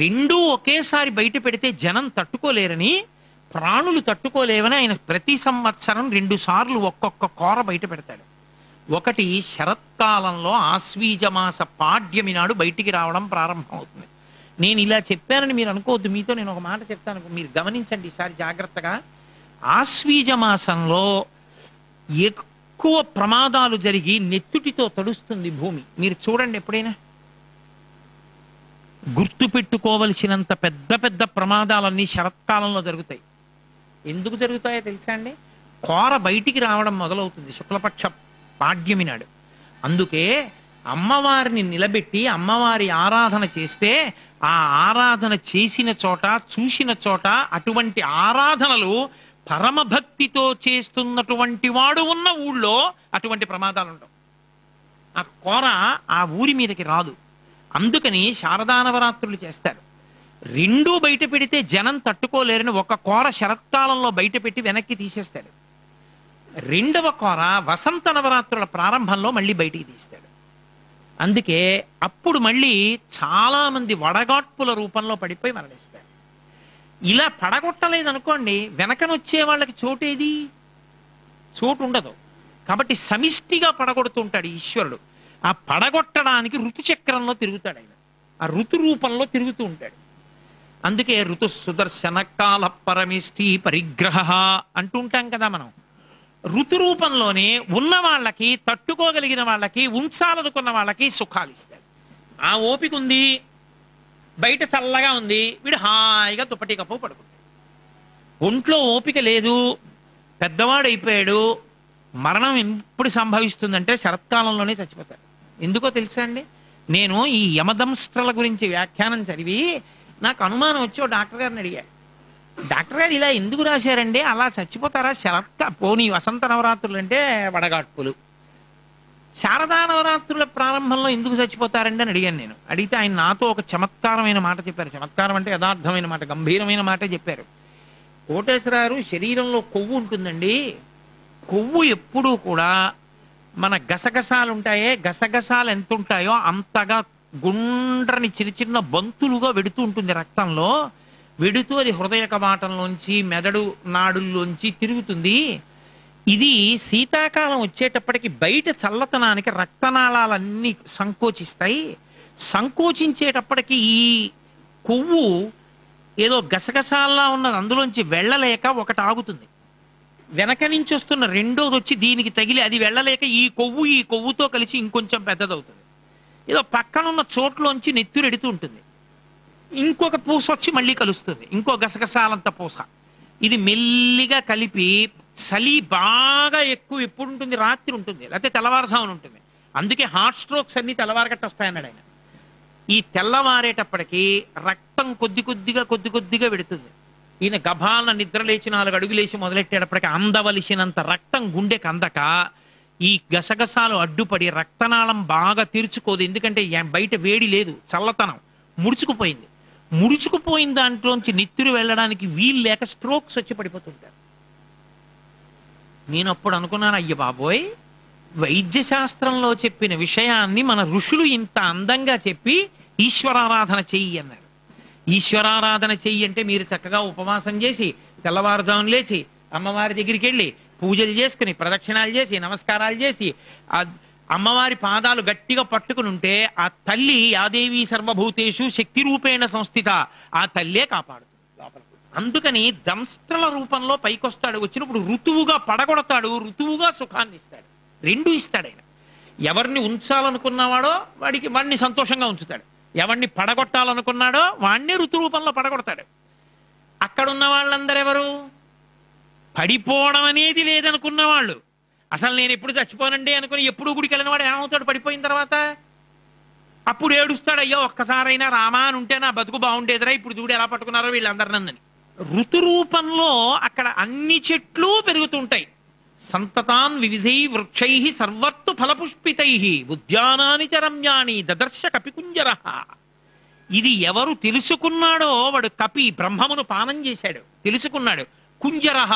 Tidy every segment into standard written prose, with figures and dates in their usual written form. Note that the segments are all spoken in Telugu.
రెండూ ఒకేసారి బయట పెడితే జనం తట్టుకోలేరని, ప్రాణులు తట్టుకోలేవని ఆయన ప్రతి సంవత్సరం 2 సార్లు ఒక్కొక్క కూర బయట పెడతాడు. ఒకటి శరత్కాలంలో ఆశ్వీజమాస పాడ్యమి నాడు బయటికి రావడం ప్రారంభం అవుతుంది. నేను ఇలా చెప్పానని మీరు అనుకోవద్దు, మీతో నేను ఒక మాట చెప్తాను, మీరు గమనించండి ఈసారి జాగ్రత్తగా. ఆశ్వీజమాసంలో ఎక్కువ ప్రమాదాలు జరిగి నెత్తుటితో తడుస్తుంది భూమి. మీరు చూడండి, ఎప్పుడైనా గుర్తు పెట్టుకోవలసినంత పెద్ద పెద్ద ప్రమాదాలన్నీ శరత్కాలంలో జరుగుతాయి. ఎందుకు జరుగుతాయో తెలుసా అండి? కూర బయటికి రావడం మొదలవుతుంది శుక్లపక్ష పాడ్యమి నాడు. అందుకే అమ్మవారిని నిలబెట్టి అమ్మవారి ఆరాధన చేస్తే, ఆ ఆరాధన చేసిన చోట చూసిన చోట అటువంటి ఆరాధనలు పరమభక్తితో చేస్తున్నటువంటి వాడు ఉన్న ఊళ్ళో అటువంటి ప్రమాదాలు ఉండవు. ఆ కూర ఆ ఊరి మీదకి రాదు. అందుకని శారదానవరాత్రులు చేస్తారు. రెండూ బయట పెడితే జనం తట్టుకోలేరని ఒక కూర శరత్కాలంలో బయట పెట్టి వెనక్కి తీసేస్తాడు. రెండవ కూర వసంత నవరాత్రుల ప్రారంభంలో మళ్ళీ బయటికి తీస్తాడు. అందుకే అప్పుడు మళ్ళీ చాలా మంది వడగాట్పుల రూపంలో పడిపోయి మరణిస్తారు. ఇలా పడగొట్టలేదనుకోండి, వెనకనొచ్చే వాళ్ళకి చోటేది? చోటు ఉండదు. కాబట్టి సమిష్టిగా పడగొడుతుంటాడు ఈశ్వరుడు. ఆ పడగొట్టడానికి ఋతుచక్రంలో తిరుగుతాడు ఆయన, ఆ ఋతు రూపంలో తిరుగుతూ ఉంటాడు. అందుకే ఋతు సుదర్శన కాల పరమిష్టి పరిగ్రహ అంటుంటాం కదా మనం. ఋతు రూపంలోనే ఉన్న వాళ్ళకి, తట్టుకోగలిగిన వాళ్ళకి, ఉంచాలనుకున్న వాళ్ళకి సుఖాలు ఇస్తాడు. ఆ ఓపిక ఉంది, బయట చల్లగా ఉంది, వీడు హాయిగా దుప్పటి కప్పు పడుకుంటాడు. ఒంట్లో ఓపిక లేదు, పెద్దవాడు అయిపోయాడు, మరణం ఎప్పుడు సంభవిస్తుందంటే శరత్కాలంలోనే చచ్చిపోతాడు. ఎందుకో తెలుసా అండి? నేను ఈ యమదంస్ట్రల గురించి వ్యాఖ్యానం చదివి నాకు అనుమానం వచ్చి ఓ డాక్టర్ గారిని అడిగాడు, డాక్టర్ గారు ఇలా ఎందుకు రాశారండి, అలా చచ్చిపోతారా? పోనీ వసంత నవరాత్రులు అంటే వడగాట్పులు, శారదా నవరాత్రుల ప్రారంభంలో ఎందుకు చచ్చిపోతారండి అని అడిగాను నేను. అడిగితే ఆయన నాతో ఒక చమత్కారమైన మాట చెప్పారు. చమత్కారం అంటే యథార్థమైన మాట, గంభీరమైన మాటే చెప్పారు. కోటేశ్వరారు, శరీరంలో కొవ్వు ఉంటుందండి, కొవ్వు ఎప్పుడూ కూడా మన గసగసాలు ఉంటాయే, గసగసాలు ఎంత ఉంటాయో అంతగా గుండ్రని చిన్న చిన్న బంతులుగా వెడుతూ ఉంటుంది రక్తంలో. వెడుతూ అది హృదయ కవాటంలోంచి మెదడు నాడుల్లోంచి తిరుగుతుంది. ఇది శీతాకాలం వచ్చేటప్పటికి బయట చల్లతనానికి రక్తనాళాలన్నీ సంకోచిస్తాయి. సంకోచించేటప్పటికి ఈ కొవ్వు ఏదో గసగసాల్లా ఉన్నది అందులోంచి వెళ్ళలేక ఒకటి ఆగుతుంది. వెనక నుంచి వస్తున్న రెండోది వచ్చి దీనికి తగిలి అది వెళ్ళలేక ఈ కొవ్వుతో కలిసి ఇంకొంచెం పెద్దదవుతుంది. ఏదో పక్కనున్న చోట్లోంచి నెత్తురెడుతూ ఉంటుంది. ఇంకొక పూస వచ్చి మళ్ళీ కలుస్తుంది, ఇంకో గసగసాలంత పూస. ఇది మెల్లిగా కలిపి చలి బాగా ఎక్కువ ఎప్పుడు ఉంటుంది? రాత్రి ఉంటుంది, లేకపోతే తెల్లవారుజామున ఉంటుంది. అందుకే హార్ట్ స్ట్రోక్స్ అన్ని తెల్లవారగట్ట వస్తాయన్నాడు ఆయన. ఈ తెల్లవారేటప్పటికి రక్తం కొద్ది కొద్దిగా వెడుతుంది. ఈయన గభాల నిద్ర లేచి 4 అడుగులేసి మొదలెట్టేటప్పటికి అందవలసినంత రక్తం గుండెకి అందక ఈ గసగసాలు అడ్డుపడి రక్తనాళం బాగా తెరుచుకోదు. ఎందుకంటే బయట వేడి లేదు, చల్లతనం ముడుచుకుపోయింది. ముడుచుకుపోయిన దాంట్లోంచి నెత్తురు వెళ్ళడానికి వీలు లేక స్ట్రోక్స్ వచ్చి పడిపోతుంటారు. నేను అప్పుడు అనుకున్నాను, అయ్య బాబోయ్, వైద్య శాస్త్రంలో చెప్పిన విషయాన్ని మన ఋషులు ఇంత అందంగా చెప్పి ఈశ్వరారాధన చెయ్యి అన్నారు. ఈశ్వరారాధన చెయ్యి అంటే మీరు చక్కగా ఉపవాసం చేసి తెల్లవారుజామున లేచి అమ్మవారి దగ్గరికి వెళ్ళి పూజలు చేసుకుని ప్రదక్షిణాలు చేసి నమస్కారాలు చేసి ఆ అమ్మవారి పాదాలు గట్టిగా పట్టుకుని ఉంటే ఆ తల్లి యాదేవి సర్వభూతేషు శక్తి రూపేణ సంస్థిత, ఆ తల్లే కాపాడుతుంది లోపల. అందుకని దంస్ట్రల రూపంలో పైకొస్తాడు. వచ్చినప్పుడు ఋతువుగా పడగొడతాడు, ఋతువుగా సుఖాన్ని ఇస్తాడు. 2 ఇస్తాడు ఆయన. ఎవరిని ఉంచాలనుకున్నవాడో వాడిని సంతోషంగా ఉంచుతాడు, ఎవరిని పడగొట్టాలనుకున్నాడో వాణ్ణి ఋతు రూపంలో పడగొడతాడు. అక్కడున్న వాళ్ళందరూ ఎవరు? పడిపోవడం అనేది లేదనుకున్న వాళ్ళు. అసలు నేను ఎప్పుడు చచ్చిపోనండి అనుకుని ఎప్పుడు గుడికి వెళ్ళిన వాడు ఏమవుతాడు? పడిపోయిన తర్వాత అప్పుడు ఏడుస్తాడు, అయ్యో ఒక్కసారైనా రామా అని ఉంటే నా బతుకు బాగుండేదిరా, ఇప్పుడు చూడు ఎలా పట్టుకున్నారో వీళ్ళందరూ నన్నని. ఋతు రూపంలో అక్కడ అన్ని చెట్లు పెరుగుతుంటాయి. సంతతాన్ వివిధై వృక్షై సర్వత్తు ఫలపుష్పితై ఉద్యానాని చ రమ్యాని దదర్శ కపికుంజర. ఇది ఎవరు తెలుసుకున్నాడో వాడు కపి, బ్రహ్మమును పానం చేశాడు, తెలుసుకున్నాడు. కుంజరహ,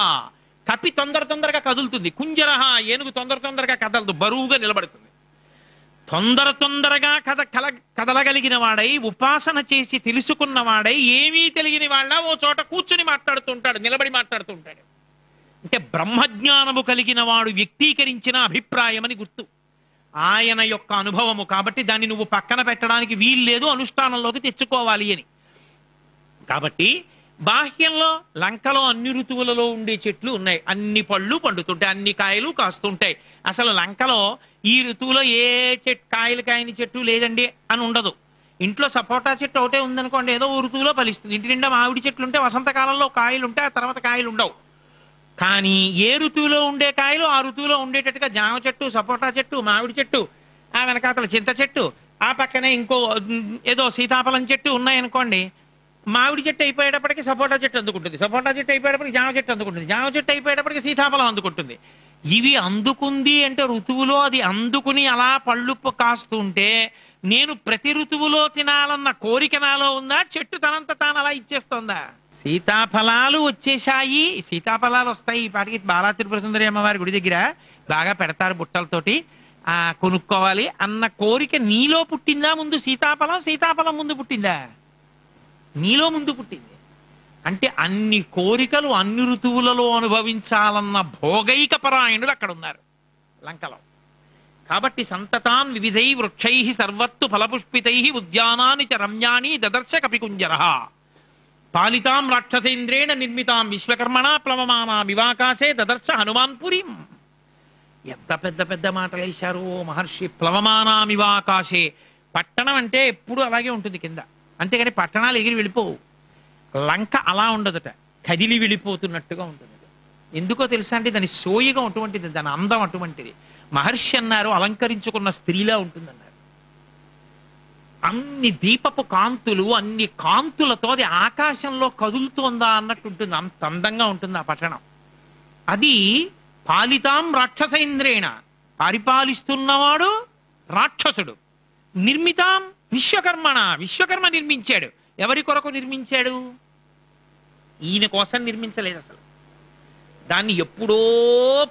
కపి తొందరగా కదులుతుంది. కుంజరహ, ఏనుగు తొందరగా కదలదు, బరువుగా నిలబడుతుంది. తొందరగా కదలగలిగిన వాడై, ఉపాసన చేసి తెలుసుకున్నవాడై, ఏమీ తెలియని వాళ్ళ ఓ చోట కూర్చుని మాట్లాడుతుంటాడు, నిలబడి మాట్లాడుతుంటాడు. అంటే బ్రహ్మజ్ఞానము కలిగిన వాడు వ్యక్తీకరించిన అభిప్రాయమని గుర్తు, ఆయన యొక్క అనుభవము. కాబట్టి దాన్ని నువ్వు పక్కన పెట్టడానికి వీల్లేదు, అనుష్ఠానంలోకి తెచ్చుకోవాలి అని. కాబట్టి బాహ్యంలో లంకలో అన్ని ఋతువులలో ఉండే చెట్లు ఉన్నాయి, అన్ని పళ్ళు పండుతుంటాయి, అన్ని కాయలు కాస్తుంటాయి. అసలు లంకలో ఈ ఋతువులో ఏ కాయలు కాయని చెట్టు లేదండి అని ఉండదు. ఇంట్లో సపోటా చెట్టు ఒకటే ఉందనుకోండి, ఏదో ఓ ఋతువులో ఫలిస్తుంది. ఇంటి నిండా మామిడి చెట్లు ఉంటే వసంతకాలంలో కాయలు ఉంటాయి, ఆ తర్వాత కాయలు ఉండవు. కానీ ఏ ఋతువులో ఉండే కాయలు ఆ ఋతువులో ఉండేటట్టుగా జామ చెట్టు, సపోటా చెట్టు, మామిడి చెట్టు, ఆ వెనకాతల చింత చెట్టు, ఆ పక్కనే ఇంకో ఏదో సీతాఫలం చెట్టు ఉన్నాయనుకోండి, మామిడి చెట్టు అయిపోయేటప్పటికి సపోటా చెట్టు అందుకుంటుంది, సపోటా చెట్టు అయిపోయేటప్పటికి జామ చెట్టు అందుకుంటుంది, జామ చెట్టు అయిపోయేటప్పటికి సీతాఫలం అందుకుంటుంది. ఇవి అందుకుంది అంటే ఋతువులో అది అందుకుని అలా పళ్ళు కాస్తుంటే, నేను ప్రతి ఋతువులో తినాలన్న కోరిక నాలో ఉందా, చెట్టు తనంత తాను అలా ఇచ్చేస్తోందా? సీతాఫలాలు వచ్చేసాయి, సీతాఫలాలు వస్తాయి ఈ పాటికి బాలా త్రిపుర సుందరి అమ్మవారి గుడి దగ్గర బాగా పెడతారు బుట్టలతోటి, కొనుక్కోవాలి అన్న కోరిక నీలో పుట్టిందా ముందు? సీతాఫలం ముందు పుట్టిందా? నీలో ముందు పుట్టింది. అంటే అన్ని కోరికలు అన్ని ఋతువులలో అనుభవించాలన్న భోగైక పరాయణులు అక్కడ ఉన్నారు లంకలో. కాబట్టి సంతతాన్ వివిధై వృక్షై సర్వత్తు ఫలపుష్పితై ఉద్యానాని చ రమ్యాని దదర్శ కపికుంజర పాలితాం రాక్షసేంద్రేణ నిర్మితాం విశ్వకర్మణ ప్లవమానా వివాకాశే దదర్శ హనుమాన్పురీం. ఎంత పెద్ద పెద్ద మాటలు వేశారు మహర్షి. ప్లవమానామివాకాశే, పట్టణం అంటే ఎప్పుడు అలాగే ఉంటుంది కింద, అంతేగాని పట్టణాలు ఎగిరి వెళ్ళిపోవు. లంక అలా ఉండదుట, కదిలి వెళ్ళిపోతున్నట్టుగా ఉంటుంది. ఎందుకో తెలుసా అంటే దాని సోయిగా అటువంటిది, దాని అందం అటువంటిది. మహర్షి అన్నారు అలంకరించుకున్న స్త్రీలా ఉంటుందన్నారు. అన్ని దీపపు కాంతులు, అన్ని కాంతులతో అది ఆకాశంలో కదులుతోందా అన్నట్టు ఉంటుంది, అంత అందంగా ఉంటుంది ఆ పట్టణం. అది పాలితాం రాక్షసేంద్రేణ, పరిపాలిస్తున్నవాడు రాక్షసుడు, నిర్మితాం విశ్వకర్మణ, విశ్వకర్మ నిర్మించాడు. ఎవరి కొరకు నిర్మించాడు? ఈయన కోసం నిర్మించలేదు అసలు. దాన్ని ఎప్పుడో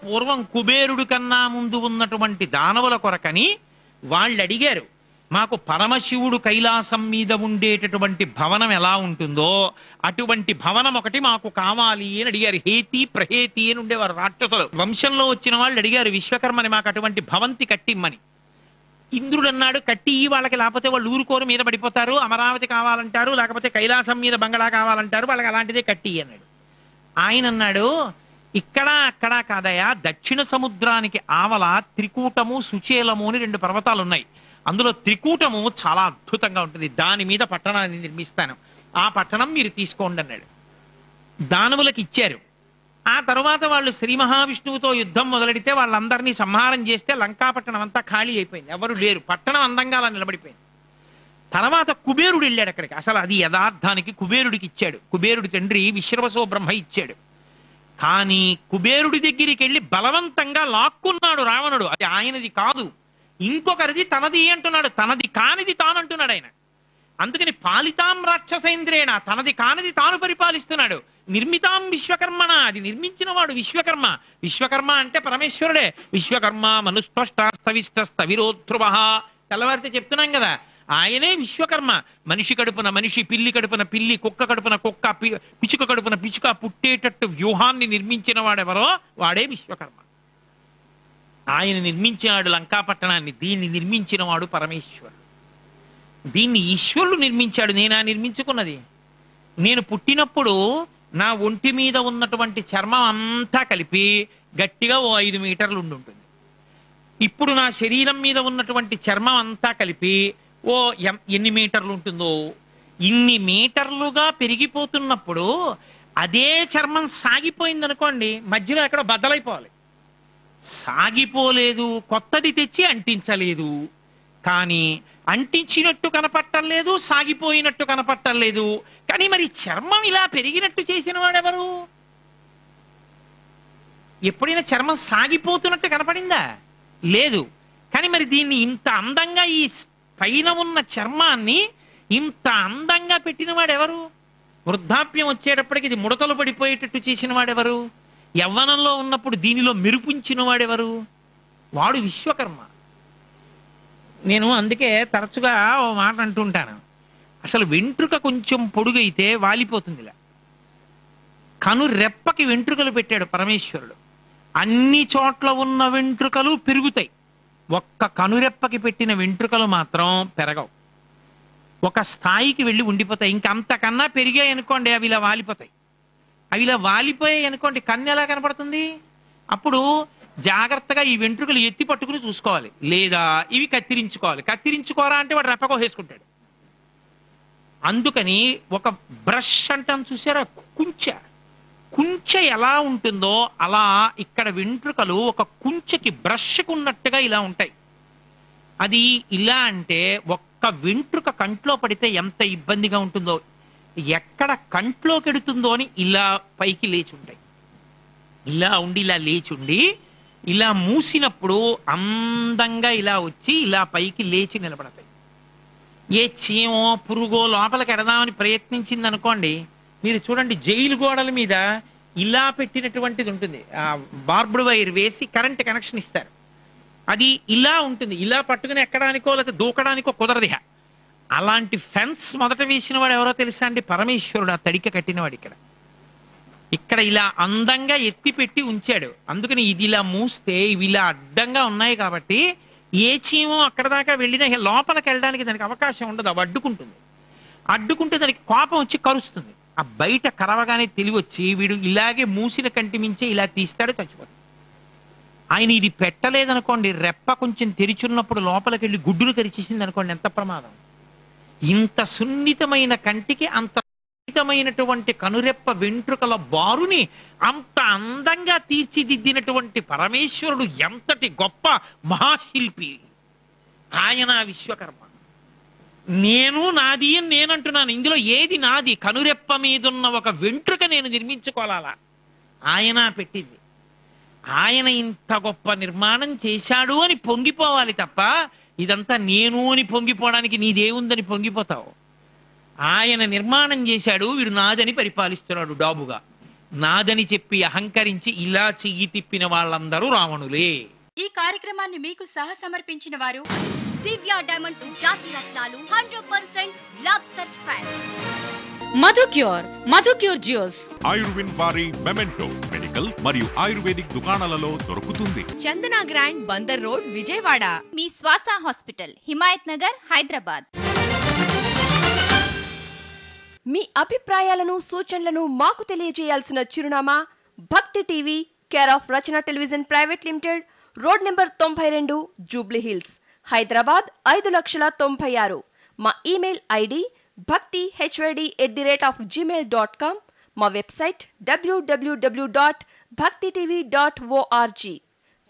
పూర్వం కుబేరుడి కన్నా ముందు ఉన్నటువంటి దానవుల కొరకని వాళ్ళు అడిగారు, మాకు పరమశివుడు కైలాసం మీద ఉండేటటువంటి భవనం ఎలా ఉంటుందో అటువంటి భవనం ఒకటి మాకు కావాలి అని అడిగారు. హేతి ప్రహేతి అని ఉండేవారు రాక్షసులు వంశంలో వచ్చిన వాళ్ళు అడిగారు విశ్వకర్మని, మాకు అటువంటి భవంతి కట్టిమ్మని. ఇంద్రుడు అన్నాడు, కట్టి వాళ్ళకి, లేకపోతే వాళ్ళు ఊరుకోరు మీద పడిపోతారు, అమరావతి కావాలంటారు, లేకపోతే కైలాసం మీద బంగళా కావాలంటారు, వాళ్ళకి అలాంటిదే కట్టి అన్నాడు. ఆయన అన్నాడు, ఇక్కడ అక్కడ కాదయా, దక్షిణ సముద్రానికి ఆవల త్రికూటము సుచేలము అని 2 పర్వతాలు ఉన్నాయి. అందులో త్రికూటము చాలా అద్భుతంగా ఉంటుంది, దాని మీద పట్టణాన్ని నిర్మిస్తాను, ఆ పట్టణం మీరు తీసుకోండి అన్నాడు. దానవులకు ఇచ్చారు. ఆ తర్వాత వాళ్ళు శ్రీ మహావిష్ణువుతో యుద్ధం మొదలెడితే వాళ్ళందరినీ సంహారం చేస్తే లంకాపట్టణం అంతా ఖాళీ అయిపోయింది, ఎవరు లేరు, పట్టణం అందంగా అలా నిలబడిపోయింది. తర్వాత కుబేరుడు వెళ్ళాడు అక్కడికి. అసలు అది యథార్థానికి కుబేరుడికి ఇచ్చాడు, కుబేరుడి తండ్రి విశ్రవసో బ్రహ్మ ఇచ్చాడు. కానీ కుబేరుడి దగ్గరికి వెళ్ళి బలవంతంగా లాక్కున్నాడు రావణుడు, అది ఆయనది కాదు, ఇంకొకరిది, తనది అంటున్నాడు, తనది కానిది తానంటున్నాడు ఆయన. అందుకని పాలితాం రాక్షసేంద్రేణ, తనది కానిది తాను పరిపాలిస్తున్నాడు. నిర్మితాం విశ్వకర్మణ, అది నిర్మించిన వాడు విశ్వకర్మ. విశ్వకర్మ అంటే పరమేశ్వరుడే. విశ్వకర్మ మనుస్పష్టస్థవిష్టస్థవిరోధ్రువ, తెల్లవారితే చెప్తున్నాం కదా, ఆయనే విశ్వకర్మ. మనిషి కడుపున మనిషి, పిల్లి కడుపున పిల్లి, కుక్క కడుపున కుక్క, పిచుక కడుపున పిచుక పుట్టేటట్టు వ్యూహాన్ని నిర్మించిన వాడెవరో వాడే విశ్వకర్మ. ఆయన నిర్మించాడు లంకాపట్టణాన్ని. దీన్ని నిర్మించిన వాడు పరమేశ్వరుడు. దీన్ని ఈశ్వరుడు నిర్మించాడు, నేనా నిర్మించుకున్నది? నేను పుట్టినప్పుడు నా ఒంటి మీద ఉన్నటువంటి చర్మం అంతా కలిపి గట్టిగా ఓ 5 మీటర్లు ఉంటుంది. ఇప్పుడు నా శరీరం మీద ఉన్నటువంటి చర్మం అంతా కలిపి ఓ ఎన్ని మీటర్లు ఉంటుందో, ఇన్ని మీటర్లుగా పెరిగిపోతున్నప్పుడు అదే చర్మం సాగిపోయింది అనుకోండి, మధ్యలో ఎక్కడ బద్దలైపోవాలి. సాగిపోలేదు, కొత్తది తెచ్చి అంటించలేదు, కానీ అంటించినట్టు కనపట్టలేదు, సాగిపోయినట్టు కనపట్టలేదు. కానీ మరి చర్మం ఇలా పెరిగినట్టు చేసిన వాడెవరు? ఎప్పుడైనా చర్మం సాగిపోతున్నట్టు కనపడిందా? లేదు. కానీ మరి దీన్ని ఇంత అందంగా, ఈ పైన ఉన్న చర్మాన్ని ఇంత అందంగా పెట్టిన వాడెవరు? వృద్ధాప్యం వచ్చేటప్పటికి ఇది ముడతలు పడిపోయేటట్టు చేసిన వాడెవరు? యవ్వనంలో ఉన్నప్పుడు దీనిలో మెరుపుంచిన వాడెవరు? వాడు విశ్వకర్మ. నేను అందుకే తరచుగా ఓ మాట అంటుంటాను, అసలు వెంట్రుక కొంచెం పొడుగైతే వాలిపోతుంది ఇలా. కను రెప్పకి వెంట్రుకలు పెట్టాడు పరమేశ్వరుడు. అన్ని చోట్ల ఉన్న వెంట్రుకలు పెరుగుతాయి, ఒక్క కనురెప్పకి పెట్టిన వెంట్రుకలు మాత్రం పెరగవు, ఒక స్థాయికి వెళ్ళి ఉండిపోతాయి. ఇంకంతకన్నా పెరిగాయి అనుకోండి అవి ఇలా వాలిపోతాయి. అవి ఇలా వాలిపోయాయి అనుకోండి కన్ను ఎలా కనపడుతుంది? అప్పుడు జాగ్రత్తగా ఈ వెంట్రుకలు ఎత్తి పట్టుకుని చూసుకోవాలి, లేదా ఇవి కత్తిరించుకోవాలి. కత్తిరించుకోరా అంటే వాడు రెప్పకోసేసుకుంటాడు. అందుకని ఒక బ్రష్ అంటాం చూసారా, కుంచె ఎలా ఉంటుందో అలా ఇక్కడ వెంట్రుకలు ఒక కుంచెకి బ్రష్కు ఉన్నట్టుగా ఇలా ఉంటాయి. అది ఇలా అంటే ఒక్క వెంట్రుక కంట్లో పడితే ఎంత ఇబ్బందిగా ఉంటుందో, ఎక్కడ కంట్లో కెడుతుందో అని ఇలా పైకి లేచి ఉంటాయి. ఇలా ఉండి ఇలా లేచుండి ఇలా మూసినప్పుడు అందంగా ఇలా వచ్చి ఇలా పైకి లేచి నిలబడతాయి. ఏ చీమో పురుగో లోపలికి ఎడదామని ప్రయత్నించింది అనుకోండి, మీరు చూడండి జైలు గోడల మీద ఇలా పెట్టినటువంటిది ఉంటుంది, బార్బ్డ్ వైర్ వేసి కరెంట్ కనెక్షన్ ఇస్తారు. అది ఇలా ఉంటుంది, ఇలా పట్టుకుని ఎక్కడానికో లేకపోతే దూకడానికో కుదరదు. అలాంటి ఫెన్స్ మొదట వేసిన వాడు ఎవరో తెలుసా అండి? పరమేశ్వరుడు. ఆ తడిక కట్టినవాడు ఇక్కడ ఇలా అందంగా ఎత్తి పెట్టి ఉంచాడు. అందుకని ఇది ఇలా మూస్తే ఇవి ఇలా అడ్డంగా ఉన్నాయి కాబట్టి ఏ చీమో అక్కడ దాకా వెళ్ళినా లోపలికి వెళ్ళడానికి దానికి అవకాశం ఉండదు, అవి అడ్డుకుంటుంది. అడ్డుకుంటే దానికి కోపం వచ్చి కరుస్తుంది. ఆ బయట కరవగానే తెలివి వచ్చి వీడు ఇలాగే మూసిన కంటి మించే ఇలా తీస్తాడు, చచ్చిపోతాడు. ఆయన ఇది పెట్టలేదనుకోండి, రెప్ప కొంచెం తెరిచున్నప్పుడు లోపలికి వెళ్ళి గుడ్డును కరిచేసింది అనుకోండి, ఎంత ప్రమాదం. ఇంత సున్నితమైన కంటికి అంత సున్నితమైనటువంటి కనురెప్ప వెంట్రుకల బారుని అంత అందంగా తీర్చిదిద్దినటువంటి పరమేశ్వరుడు ఎంతటి గొప్ప మహాశిల్పి ఆయన, విశ్వకర్మ. నేను నాది అని నేనంటున్నాను, ఇందులో ఏది నాది? కనురెప్ప మీదున్న ఒక వెంట్రుక నేను నిర్మించుకోవాలా? ఆయన పెట్టింది. ఆయన ఇంత గొప్ప నిర్మాణం చేశాడు అని పొంగిపోవాలి తప్ప, ఇదంతా నేను అని పొంగిపోవడానికి నీదేముందని పొంగిపోతావు? ఆయన నిర్మాణం చేశాడు, వీడు నాదని పరిపాలిస్తున్నాడు డాబుగా. నాదని చెప్పి అహంకరించి ఇలా చెయ్యి తిప్పిన వాళ్ళందరూ రావణులే. ఈ కార్యక్రమాన్ని మీకు సమర్పించిన వారు దివ్య డైమండ్స్ జాతి రత్నాలు 100% love certified. Madhucure juice Ayurved వారి మెమెంటో మెడికల్ మరియు ఆయుర్వేదిక్ దుకాణాలలో దొరుకుతుంది. చందన గ్రాండ్ బందర్ రోడ్, విజయవాడ. మీ శ్వాస హాస్పిటల్, హిమాయత్ నగర్, హైదరాబాద్. మీ అభిప్రాయాలను సూచనలను మాకు తెలియజేయాల్సిన చిరునామా భక్తి TV, care of Rachana television private limited, road number 92, Jubilee hills, Hyderabad 5,96,000. మా ఇమెయిల్ ఐడి bhaktihyd@gmail.com. మా వెబ్సైట్ www.bhaktitv.org.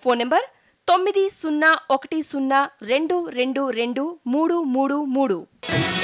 Phone number 901012223333.